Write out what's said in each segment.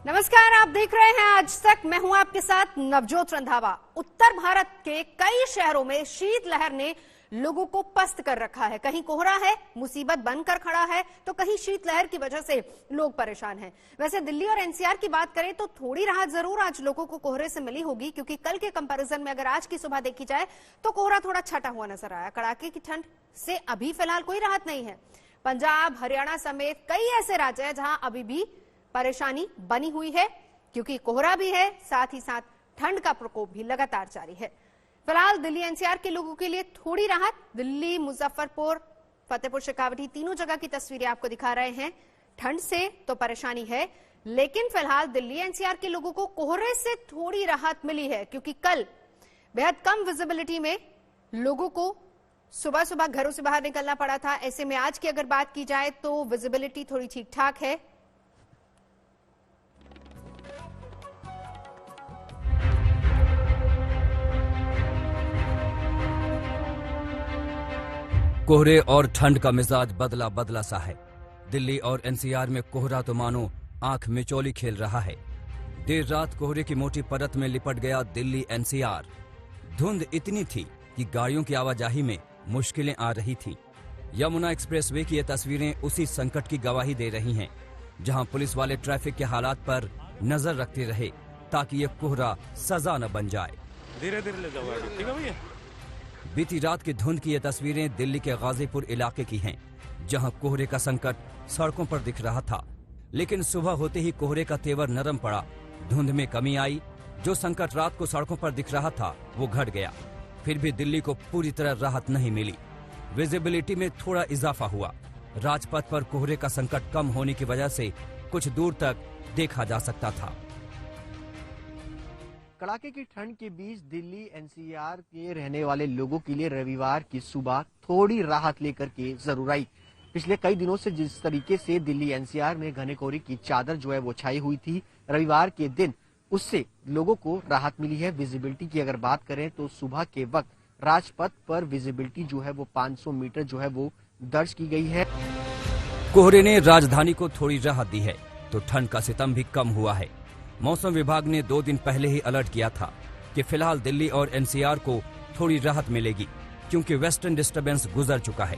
नमस्कार, आप देख रहे हैं आज तक। मैं हूं आपके साथ नवजोत रंधावा। उत्तर भारत के कई शहरों में शीतलहर ने लोगों को पस्त कर रखा है। कहीं कोहरा है, मुसीबत बनकर खड़ा है, तो कहीं शीतलहर की वजह से लोग परेशान हैं। वैसे दिल्ली और एनसीआर की बात करें तो थोड़ी राहत जरूर आज लोगों को कोहरे से मिली होगी, क्योंकि कल के कंपैरिजन में अगर आज की सुबह देखी जाए तो कोहरा थोड़ा छटा हुआ नजर आया। कड़ाके की ठंड से अभी फिलहाल कोई राहत नहीं है। पंजाब, हरियाणा समेत कई ऐसे राज्य हैं जहां अभी भी परेशानी बनी हुई है, क्योंकि कोहरा भी है, साथ ही साथ ठंड का प्रकोप भी लगातार जारी है। फिलहाल दिल्ली एनसीआर के लोगों के लिए थोड़ी राहत। दिल्ली, मुजफ्फरपुर, फतेहपुर शेखावटी तीनों जगह की तस्वीरें आपको दिखा रहे हैं। ठंड से तो परेशानी है, लेकिन फिलहाल दिल्ली एनसीआर के लोगों को कोहरे से थोड़ी राहत मिली है, क्योंकि कल बेहद कम विजिबिलिटी में लोगों को सुबह सुबह घरों से बाहर निकलना पड़ा था। ऐसे में आज की अगर बात की जाए तो विजिबिलिटी थोड़ी ठीक ठाक है। कोहरे और ठंड का मिजाज बदला बदला सा है। दिल्ली और एनसीआर में कोहरा तो मानो आंख मिचौली खेल रहा है। देर रात कोहरे की मोटी परत में लिपट गया दिल्ली एनसीआर। धुंध इतनी थी कि गाड़ियों की आवाजाही में मुश्किलें आ रही थीं। यमुना एक्सप्रेसवे की ये तस्वीरें उसी संकट की गवाही दे रही हैं, जहां पुलिस वाले ट्रैफिक के हालात पर नजर रखते रहे ताकि ये कोहरा सजा न बन जाए। धीरे धीरे ले जाओ गाड़ी, ठीक है भैया। बीती रात की धुंध की ये तस्वीरें दिल्ली के गाजीपुर इलाके की हैं, जहां कोहरे का संकट सड़कों पर दिख रहा था। लेकिन सुबह होते ही कोहरे का तेवर नरम पड़ा, धुंध में कमी आई। जो संकट रात को सड़कों पर दिख रहा था वो घट गया। फिर भी दिल्ली को पूरी तरह राहत नहीं मिली। विजिबिलिटी में थोड़ा इजाफा हुआ। राजपथ पर कोहरे का संकट कम होने की वजह से कुछ दूर तक देखा जा सकता था। कड़ाके की ठंड के बीच दिल्ली एनसीआर के रहने वाले लोगों के लिए रविवार की सुबह थोड़ी राहत लेकर के जरूर आई। पिछले कई दिनों से जिस तरीके से दिल्ली एनसीआर में घने कोहरे की चादर जो है वो छाई हुई थी, रविवार के दिन उससे लोगों को राहत मिली है। विजिबिलिटी की अगर बात करें तो सुबह के वक्त राजपथ पर विजिबिलिटी जो है वो 500 मीटर जो है वो दर्ज की गई है। कोहरे ने राजधानी को थोड़ी राहत दी है तो ठंड का सितम भी कम हुआ है। मौसम विभाग ने 2 दिन पहले ही अलर्ट किया था कि फिलहाल दिल्ली और एनसीआर को थोड़ी राहत मिलेगी, क्योंकि वेस्टर्न डिस्टर्बेंस गुजर चुका है।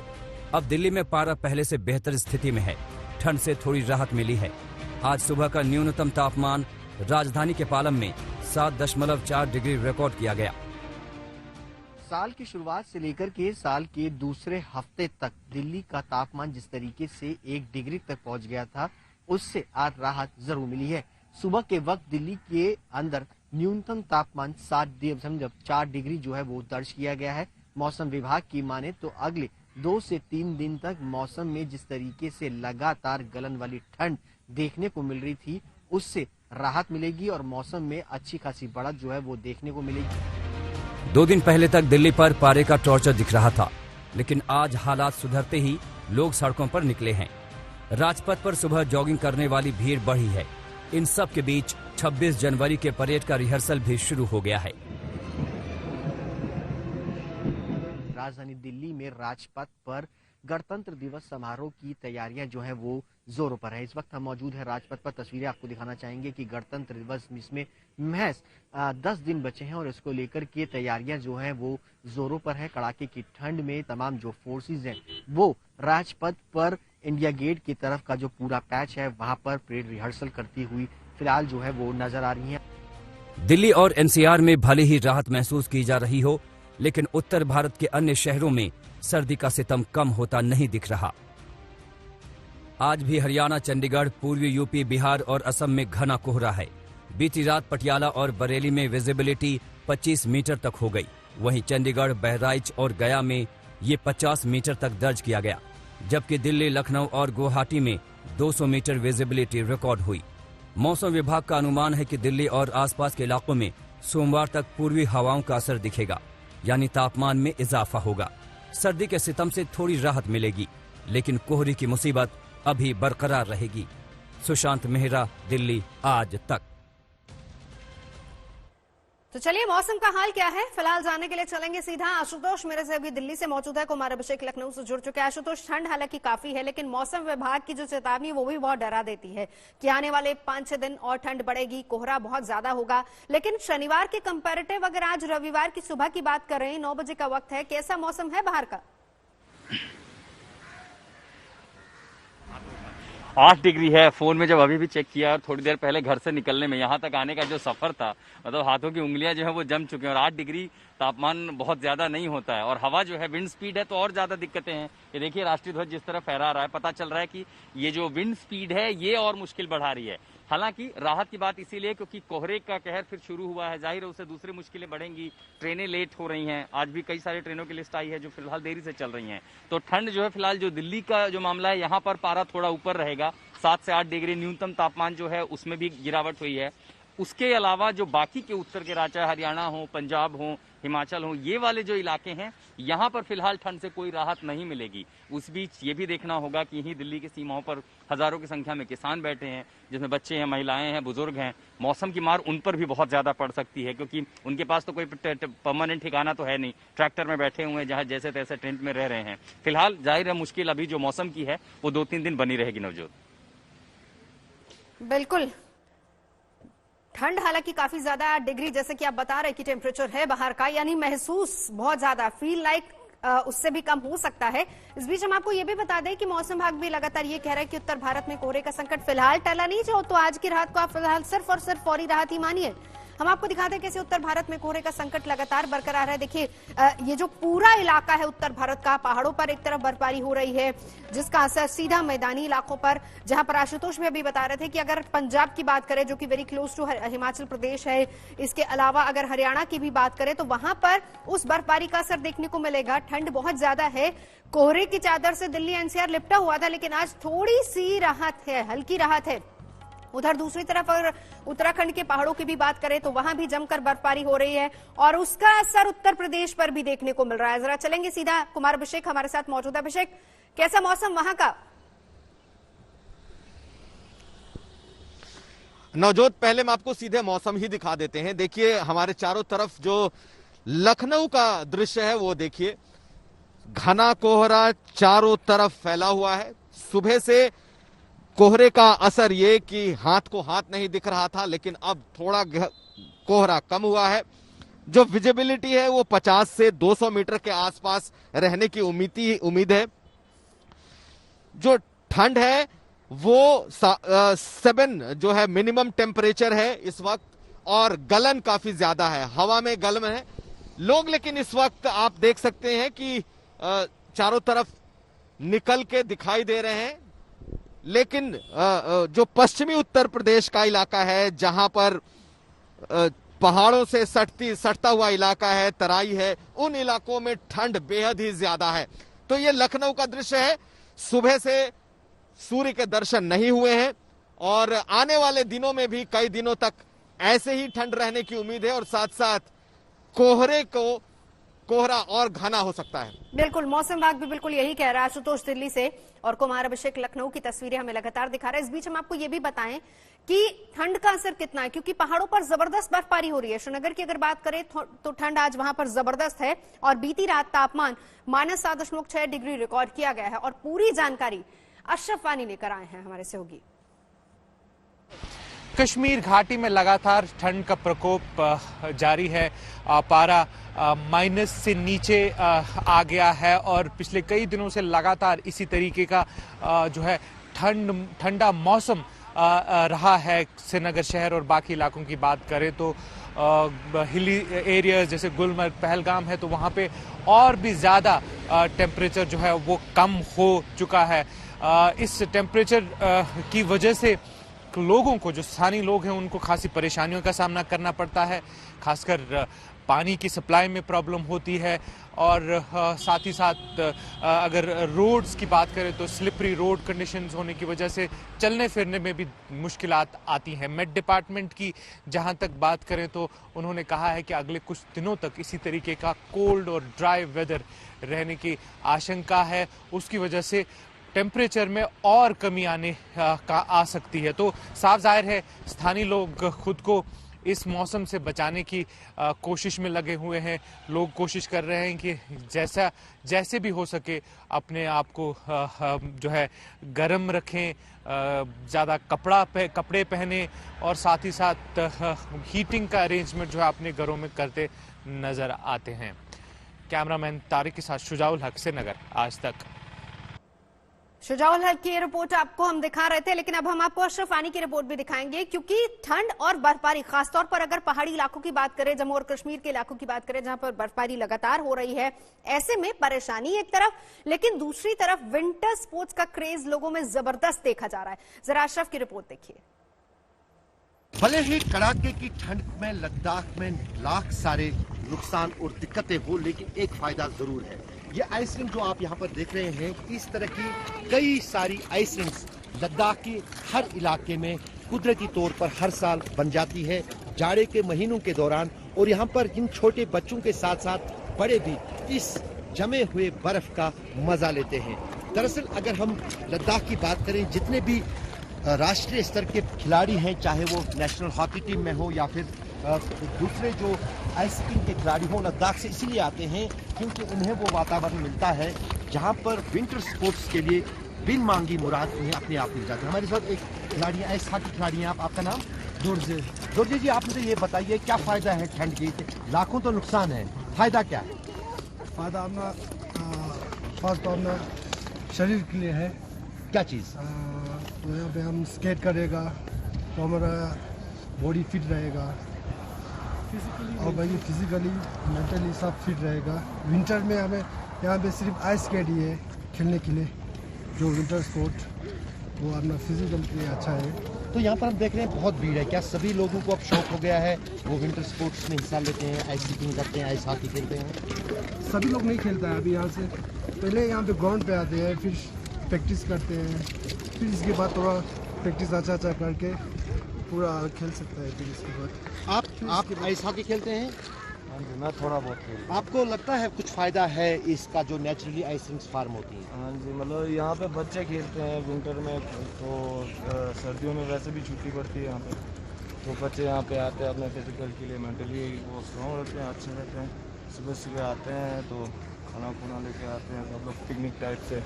अब दिल्ली में पारा पहले से बेहतर स्थिति में है। ठंड से थोड़ी राहत मिली है। आज सुबह का न्यूनतम तापमान राजधानी के पालम में 7.4 डिग्री रिकॉर्ड किया गया। साल की शुरुआत से लेकर के साल के दूसरे हफ्ते तक दिल्ली का तापमान जिस तरीके से 1 डिग्री तक पहुंच गया था, उससे आज राहत जरूर मिली है। सुबह के वक्त दिल्ली के अंदर न्यूनतम तापमान 7.4 डिग्री जो है वो दर्ज किया गया है। मौसम विभाग की माने तो अगले 2 से 3 दिन तक मौसम में जिस तरीके से लगातार गलन वाली ठंड देखने को मिल रही थी, उससे राहत मिलेगी और मौसम में अच्छी खासी बढ़त जो है वो देखने को मिलेगी। 2 दिन पहले तक दिल्ली पर पारे का टॉर्चर दिख रहा था, लेकिन आज हालात सुधरते ही लोग सड़कों पर निकले हैं। राजपथ पर सुबह जॉगिंग करने वाली भीड़ बढ़ी है। इन सब के बीच 26 जनवरी के परेड का रिहर्सल भी शुरू हो गया है। राजधानी दिल्ली में राजपथ पर गणतंत्र दिवस समारोह की तैयारियां जो है वो जोरों पर है। इस वक्त हम मौजूद है राजपथ पर। तस्वीरें आपको दिखाना चाहेंगे कि गणतंत्र दिवस इसमें महज 10 दिन बचे हैं और इसको लेकर के तैयारियां जो है वो जोरों पर है। कड़ाके की ठंड में तमाम जो फोर्सेज हैं वो राजपथ पर इंडिया गेट की तरफ का जो पूरा पैच है वहां पर परेड रिहर्सल करती हुई फिलहाल जो है वो नजर आ रही है। दिल्ली और एनसीआर में भले ही राहत महसूस की जा रही हो, लेकिन उत्तर भारत के अन्य शहरों में सर्दी का सितम कम होता नहीं दिख रहा। आज भी हरियाणा, चंडीगढ़, पूर्वी यूपी, बिहार और असम में घना कोहरा है। बीती रात पटियाला और बरेली में विजिबिलिटी 25 मीटर तक हो गई। वहीं चंडीगढ़, बहराइच और गया में ये 50 मीटर तक दर्ज किया गया, जबकि दिल्ली, लखनऊ और गुवाहाटी में 200 मीटर विजिबिलिटी रिकॉर्ड हुई। मौसम विभाग का अनुमान है कि दिल्ली और आसपास के इलाकों में सोमवार तक पूर्वी हवाओं का असर दिखेगा, यानी तापमान में इजाफा होगा। सर्दी के सितम से थोड़ी राहत मिलेगी, लेकिन कोहरे की मुसीबत अभी बरकरार रहेगी। सुशांत मेहरा, दिल्ली आज तक। तो चलिए मौसम का हाल क्या है फिलहाल जानने के लिए चलेंगे सीधा आशुतोष मेरे से अभी दिल्ली से मौजूद है। कुमार अभिषेक लखनऊ से जुड़ चुके हैं। आशुतोष, ठंड हालांकि काफी है लेकिन मौसम विभाग की जो चेतावनी वो भी बहुत डरा देती है कि आने वाले 5-6 दिन और ठंड बढ़ेगी, कोहरा बहुत ज्यादा होगा। लेकिन शनिवार के कंपैरेटिव अगर आज रविवार की सुबह की बात कर रहे हैं, 9 बजे का वक्त है, कैसा मौसम है बाहर का? 8 डिग्री है। फोन में जब अभी भी चेक किया और थोड़ी देर पहले घर से निकलने में यहाँ तक आने का जो सफर था, मतलब हाथों की उंगलियां जो है वो जम चुकी हैं। और 8 डिग्री तापमान बहुत ज्यादा नहीं होता है और हवा जो है, विंड स्पीड है तो और ज्यादा दिक्कतें हैं। ये देखिए राष्ट्रीय ध्वज जिस तरह फहरा रहा है, पता चल रहा है कि ये जो विंड स्पीड है ये और मुश्किल बढ़ा रही है। हालांकि राहत की बात इसीलिए क्योंकि कोहरे का कहर फिर शुरू हुआ है, जाहिर है उससे दूसरी मुश्किलें बढ़ेंगी। ट्रेनें लेट हो रही हैं, आज भी कई सारी ट्रेनों की लिस्ट आई है जो फिलहाल देरी से चल रही हैं। तो ठंड जो है फिलहाल जो दिल्ली का जो मामला है, यहाँ पर पारा थोड़ा ऊपर रहेगा, 7 से 8 डिग्री न्यूनतम तापमान जो है उसमें भी गिरावट हुई है। उसके अलावा जो बाकी के उत्तर के राज्य, हरियाणा हो, पंजाब हो, हिमाचल हो, ये वाले जो इलाके हैं यहाँ पर फिलहाल ठंड से कोई राहत नहीं मिलेगी। उस बीच ये भी देखना होगा कि यहीं दिल्ली की सीमाओं पर हजारों की संख्या में किसान बैठे हैं, जिसमें बच्चे हैं, महिलाएं हैं, बुजुर्ग हैं। मौसम की मार उन पर भी बहुत ज्यादा पड़ सकती है क्योंकि उनके पास तो कोई परमानेंट ठिकाना तो है नहीं, ट्रैक्टर में बैठे हुए हैं, जहाँ जैसे तैसे टेंट में रह रहे हैं। फिलहाल जाहिर है मुश्किल अभी जो मौसम की है वो 2-3 दिन बनी रहेगी। नवजोत, बिल्कुल ठंड हालांकि काफी ज्यादा 8 डिग्री जैसे कि आप बता रहे कि टेम्परेचर है बाहर का, यानी महसूस बहुत ज्यादा, फील लाइक उससे भी कम हो सकता है। इस बीच हम आपको ये भी बता दें कि मौसम विभाग भी लगातार ये कह रहा है कि उत्तर भारत में कोहरे का संकट फिलहाल टला नहीं, जो तो आज की रात को आप फिलहाल सिर्फ और सिर्फ फौरी राहत ही मानिए। हम आपको दिखाते हैं कैसे उत्तर भारत में कोहरे का संकट लगातार बरकरार है। देखिए ये जो पूरा इलाका है उत्तर भारत का, पहाड़ों पर एक तरफ बर्फबारी हो रही है जिसका असर सीधा मैदानी इलाकों पर, जहां पर आशुतोष भी अभी बता रहे थे कि अगर पंजाब की बात करें जो कि very close to Himachal Pradesh है, इसके अलावा अगर हरियाणा की भी बात करें तो वहां पर उस बर्फबारी का असर देखने को मिलेगा। ठंड बहुत ज्यादा है, कोहरे की चादर से दिल्ली एनसीआर लिपटा हुआ था लेकिन आज थोड़ी सी राहत है, हल्की राहत है। उधर दूसरी तरफ अगर उत्तराखंड के पहाड़ों की भी बात करें तो वहां भी जमकर बर्फबारी हो रही है और उसका असर उत्तर प्रदेश पर भी देखने को मिल रहा है। जरा चलेंगे सीधा, कुमार अभिषेक हमारे साथ मौजूद है। अभिषेक, कैसा मौसम वहां का? नवजोत, पहले हम आपको सीधे मौसम ही दिखा देते हैं। देखिए हमारे चारों तरफ जो लखनऊ का दृश्य है वो देखिए, घना कोहरा चारों तरफ फैला हुआ है। सुबह से कोहरे का असर ये कि हाथ को हाथ नहीं दिख रहा था, लेकिन अब थोड़ा कोहरा कम हुआ है। जो विजिबिलिटी है वो 50 से 200 मीटर के आसपास रहने की उम्मीद है। जो ठंड है वो 7 जो है मिनिमम टेम्परेचर है इस वक्त, और गलन काफी ज्यादा है, हवा में गलन है। लोग लेकिन इस वक्त आप देख सकते हैं कि चारों तरफ निकल के दिखाई दे रहे हैं, लेकिन जो पश्चिमी उत्तर प्रदेश का इलाका है जहां पर पहाड़ों से सटता हुआ इलाका है, तराई है, उन इलाकों में ठंड बेहद ही ज्यादा है। तो ये लखनऊ का दृश्य है। सुबह से सूर्य के दर्शन नहीं हुए हैं और आने वाले दिनों में भी कई दिनों तक ऐसे ही ठंड रहने की उम्मीद है और साथ साथ कोहरा और घना हो सकता है। बिल्कुल, मौसम विभाग भी बिल्कुल यही कह रहा है। आशुतोष दिल्ली से और कुमार अभिषेक लखनऊ की तस्वीरें हमें लगातार दिखा रहे हैं। इस बीच हम आपको ये भी बताएं कि ठंड का असर कितना है, क्योंकि पहाड़ों पर जबरदस्त बर्फबारी हो रही है। श्रीनगर की अगर बात करें तो ठंड आज वहां पर जबरदस्त है और बीती रात तापमान -7.6 डिग्री रिकॉर्ड किया गया है। और पूरी जानकारी अशरफ वानी लेकर आए हैं हमारे सहयोगी। कश्मीर घाटी में लगातार ठंड का प्रकोप जारी है। पारा माइनस से नीचे आ गया है और पिछले कई दिनों से लगातार इसी तरीके का जो है ठंडा मौसम रहा है। श्रीनगर शहर और बाकी इलाकों की बात करें तो हिली एरियाज जैसे गुलमर्ग, पहलगाम है तो वहाँ पे और भी ज़्यादा टेम्परेचर जो है वो कम हो चुका है। इस टेम्परेचर की वजह से लोगों को, जो स्थानीय लोग हैं, उनको खासी परेशानियों का सामना करना पड़ता है। खासकर पानी की सप्लाई में प्रॉब्लम होती है और साथ ही साथ अगर रोड्स की बात करें तो स्लिपरी रोड कंडीशंस होने की वजह से चलने फिरने में भी मुश्किलात आती हैं। मेट डिपार्टमेंट की जहां तक बात करें तो उन्होंने कहा है कि अगले कुछ दिनों तक इसी तरीके का कोल्ड और ड्राई वेदर रहने की आशंका है। उसकी वजह से टेम्परेचर में और कमी आने का आ सकती है। तो साफ जाहिर है स्थानीय लोग खुद को इस मौसम से बचाने की कोशिश में लगे हुए हैं। लोग कोशिश कर रहे हैं कि जैसे भी हो सके अपने आप को जो है गर्म रखें, ज़्यादा कपड़े पहने और साथ ही साथ हीटिंग का अरेंजमेंट जो है अपने घरों में करते नजर आते हैं। कैमरामैन तारिक के साथ शुजाउल हक, श्रीनगर, आज तक। शुजाउल हक की रिपोर्ट आपको हम दिखा रहे थे, लेकिन अब हम आपको अशरफ आनी की रिपोर्ट भी दिखाएंगे, क्योंकि ठंड और बर्फबारी, खासतौर पर अगर पहाड़ी इलाकों की बात करें, जम्मू और कश्मीर के इलाकों की बात करें जहां पर बर्फबारी लगातार हो रही है, ऐसे में परेशानी एक तरफ, लेकिन दूसरी तरफ विंटर स्पोर्ट्स का क्रेज लोगों में जबरदस्त देखा जा रहा है। जरा अशरफ की रिपोर्ट देखिए। भले ही कड़ाके की ठंड में लद्दाख में लाख सारे नुकसान और दिक्कतें हो, लेकिन एक फायदा जरूर है। ये आइस रिंक जो आप यहाँ पर देख रहे हैं, इस तरह की कई सारी आइस रिंक्स लद्दाख के हर इलाके में कुदरती तौर पर हर साल बन जाती है जाड़े के महीनों के दौरान। और यहाँ पर इन छोटे बच्चों के साथ साथ बड़े भी इस जमे हुए बर्फ का मजा लेते हैं। दरअसल अगर हम लद्दाख की बात करें, जितने भी राष्ट्रीय स्तर के खिलाड़ी हैं, चाहे वो नेशनल हॉकी टीम में हो या फिर दूसरे जो आइस स्कीइंग के खिलाड़ी हो, लद्दाख से इसीलिए आते हैं क्योंकि उन्हें वो वातावरण मिलता है जहां पर विंटर स्पोर्ट्स के लिए बिन मांगी मुराद उन्हें अपने आप मिल जाती है। हमारे साथ एक खिलाड़ी आइस हॉकी खिलाड़ी हैं, आपका नाम? दुर्जे जी, आप मुझे ये बताइए क्या फायदा है ठंड की? लाखों तो नुकसान है, फायदा क्या है? फायदा अपना खास तौर में शरीर के लिए है। क्या चीज़? तो यहाँ पे हम स्केट करेगा तो हमारा बॉडी फिट रहेगा, और भाई फिजिकली मेंटली सब फिट रहेगा। विंटर में हमें यहाँ पे सिर्फ आइस स्केट ही है खेलने के लिए, जो विंटर स्पोर्ट वो अपना फिजिकल के लिए अच्छा है। तो यहाँ पर हम देख रहे हैं बहुत भीड़ है। क्या सभी लोगों को अब शौक हो गया है, वो विंटर स्पोर्ट्स में हिस्सा लेते हैं, आइस स्कीइंग करते हैं, आइस हॉकी खेलते हैं? सभी लोग नहीं खेलता है अभी। यहाँ से पहले यहाँ पे ग्राउंड पे आते हैं, फिर प्रैक्टिस करते हैं, फिर इसके बाद थोड़ा प्रैक्टिस अच्छा करके पूरा खेल सकता है। फिर इसके बाद आप आइस हॉकी खेलते हैं? हाँ जी, मैं थोड़ा बहुत खेलता हूँ। आपको लगता है कुछ फायदा है इसका जो नेचुरली आइस रिंक्स फार्म होती हैं? हाँ जी, मतलब यहाँ पे बच्चे खेलते हैं विंटर में, तो सर्दियों में वैसे भी छुट्टी पड़ती है यहाँ पे, तो बच्चे यहाँ पे आते हैं अपने फिजिकल के लिए, मेंटली वो स्ट्रॉन्ग रहते हैं, अच्छे रहते हैं। सुबह आते हैं तो खाना खुना लेके आते हैं, सब लोग पिकनिक टाइप से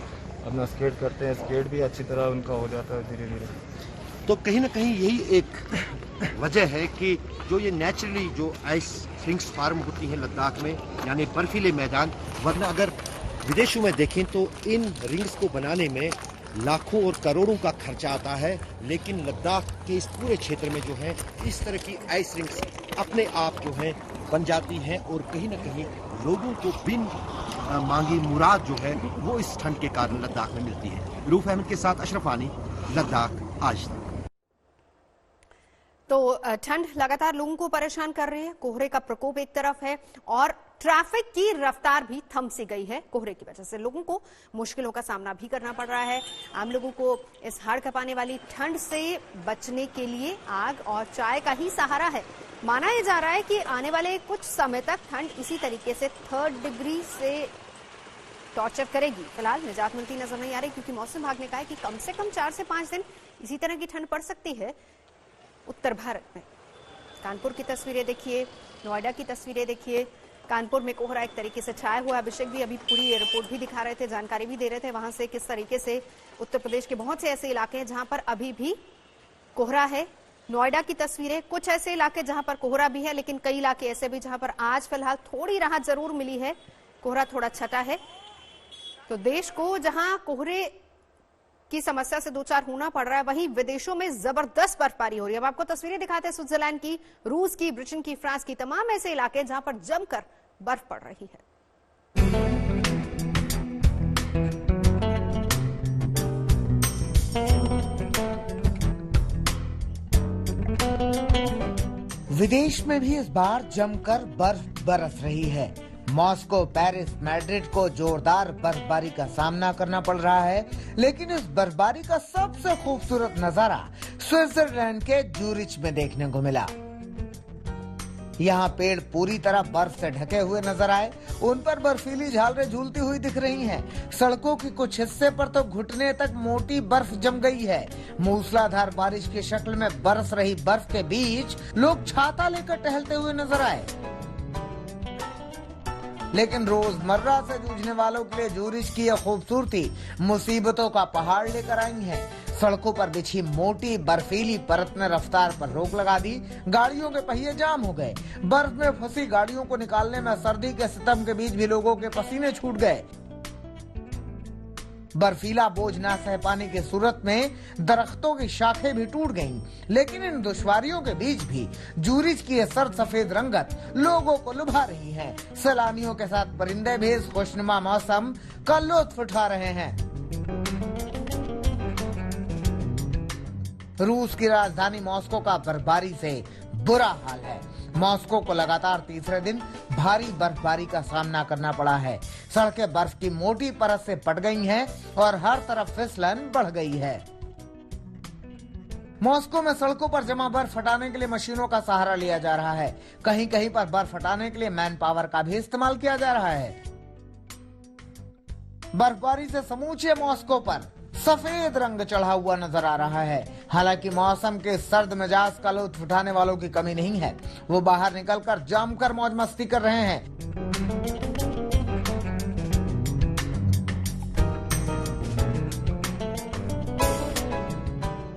अपना स्केट करते हैं। स्केट भी अच्छी तरह उनका हो जाता है धीरे धीरे। तो कहीं ना कहीं यही एक वजह है कि जो ये नेचुरली जो आइस रिंक्स फार्म होती हैं लद्दाख में, यानी बर्फीले मैदान, वरना अगर विदेशों में देखें तो इन रिंग्स को बनाने में लाखों और करोड़ों का खर्चा आता है, लेकिन लद्दाख के इस पूरे क्षेत्र में जो है इस तरह की आइस रिंग्स अपने आप जो है बन जाती हैं और कहीं ना कहीं लोगों को बिन मांगी मुराद जो है वो इस ठंड के कारण लद्दाख में मिलती है। रूफ अहमद के साथ अशरफ आनी, लद्दाख, आज तक। तो ठंड लगातार लोगों को परेशान कर रही है, कोहरे का प्रकोप एक तरफ है और ट्रैफिक की रफ्तार भी थम सी गई है। कोहरे की वजह से लोगों को मुश्किलों का सामना भी करना पड़ रहा है। आम लोगों को इस हाड़ कपाने वाली ठंड से बचने के लिए आग और चाय का ही सहारा है। माना यह जा रहा है कि आने वाले कुछ समय तक ठंड इसी तरीके से 3rd डिग्री से टॉर्चर करेगी। फिलहाल निजात मिलती नजर नहीं आ रही, क्योंकि मौसम विभाग ने कहा है कि कम से कम 4 से 5 दिन इसी तरह की ठंड पड़ सकती है उत्तर भारत में। कानपुर की तस्वीरें देखिए, नोएडा की तस्वीरें देखिए। कानपुर में कोहरा एक तरीके से छाया हुआ है। अभिषेक भी अभी पूरी ये रिपोर्ट भी दिखा रहे थे, जानकारी भी दे रहे थे वहां से किस तरीके से उत्तर प्रदेश के बहुत से ऐसे इलाके हैं जहां पर अभी भी कोहरा है। नोएडा की तस्वीरें, कुछ ऐसे इलाके जहां पर कोहरा भी है, लेकिन कई इलाके ऐसे भी जहां पर आज फिलहाल थोड़ी राहत जरूर मिली है, कोहरा थोड़ा छटा है। तो देश को जहां कोहरे की समस्या से दो चार होना पड़ रहा है, वहीं विदेशों में जबरदस्त बर्फबारी हो रही है। अब आपको तस्वीरें दिखाते हैं स्विट्जरलैंड की, रूस की, ब्रिटेन की, फ्रांस की, तमाम ऐसे इलाके जहां पर जमकर बर्फ पड़ रही है। विदेश में भी इस बार जमकर बर्फ बरस रही है। मॉस्को, पेरिस, मैड्रिड को जोरदार बर्फबारी का सामना करना पड़ रहा है, लेकिन इस बर्फबारी का सबसे खूबसूरत नजारा स्विट्जरलैंड के ज्यूरिच में देखने को मिला। यहाँ पेड़ पूरी तरह बर्फ से ढके हुए नजर आए, उन पर बर्फीली झालरें झूलती हुई दिख रही हैं। सड़कों के कुछ हिस्से पर तो घुटने तक मोटी बर्फ जम गई है। मूसलाधार बारिश की शक्ल में बरस रही बर्फ के बीच लोग छाता लेकर टहलते हुए नजर आए। लेकिन रोजमर्रा से जूझने वालों के लिए जूरिच की यह खूबसूरती मुसीबतों का पहाड़ लेकर आई है। सड़कों पर बिछी मोटी बर्फीली परत ने रफ्तार पर रोक लगा दी। गाड़ियों के पहिए जाम हो गए। बर्फ में फंसी गाड़ियों को निकालने में सर्दी के सितम के बीच भी लोगों के पसीने छूट गए। बर्फीला बोझ ना सह पाने की सूरत में दरख्तों की शाखें भी टूट गईं। लेकिन इन दुश्वारियों के बीच भी जूरिच की यह सर्द सफेद रंगत लोगों को लुभा रही है। सैलानियों के साथ परिंदे भी इस खुशनुमा मौसम का लुत्फ उठा रहे हैं। रूस की राजधानी मॉस्को का बर्फबारी से बुरा हाल है। मॉस्को को लगातार तीसरे दिन भारी बर्फबारी का सामना करना पड़ा है। सड़कें बर्फ की मोटी परत से पट गई हैं और हर तरफ फिसलन बढ़ गई है। मॉस्को में सड़कों पर जमा बर्फ हटाने के लिए मशीनों का सहारा लिया जा रहा है। कहीं कहीं पर बर्फ हटाने के लिए मैन पावर का भी इस्तेमाल किया जा रहा है। बर्फबारी से समूचे मॉस्को पर सफेद रंग चढ़ा हुआ नजर आ रहा है। हालांकि मौसम के सर्द मिजाज का लुत्फ उठाने वालों की कमी नहीं है। वो बाहर निकलकर जमकर मौज मस्ती कर रहे हैं।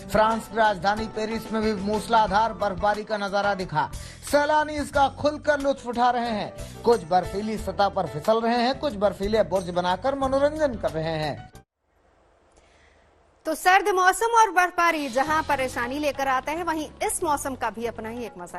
फ्रांस की राजधानी पेरिस में भी मूसलाधार बर्फबारी का नजारा दिखा। सैलानी इसका खुलकर लुत्फ उठा रहे हैं। कुछ बर्फीली सतह पर फिसल रहे हैं, कुछ बर्फीले बुर्ज बनाकर मनोरंजन कर रहे हैं। तो सर्द मौसम और बर्फबारी जहां परेशानी लेकर आता है, वहीं इस मौसम का भी अपना ही एक मजा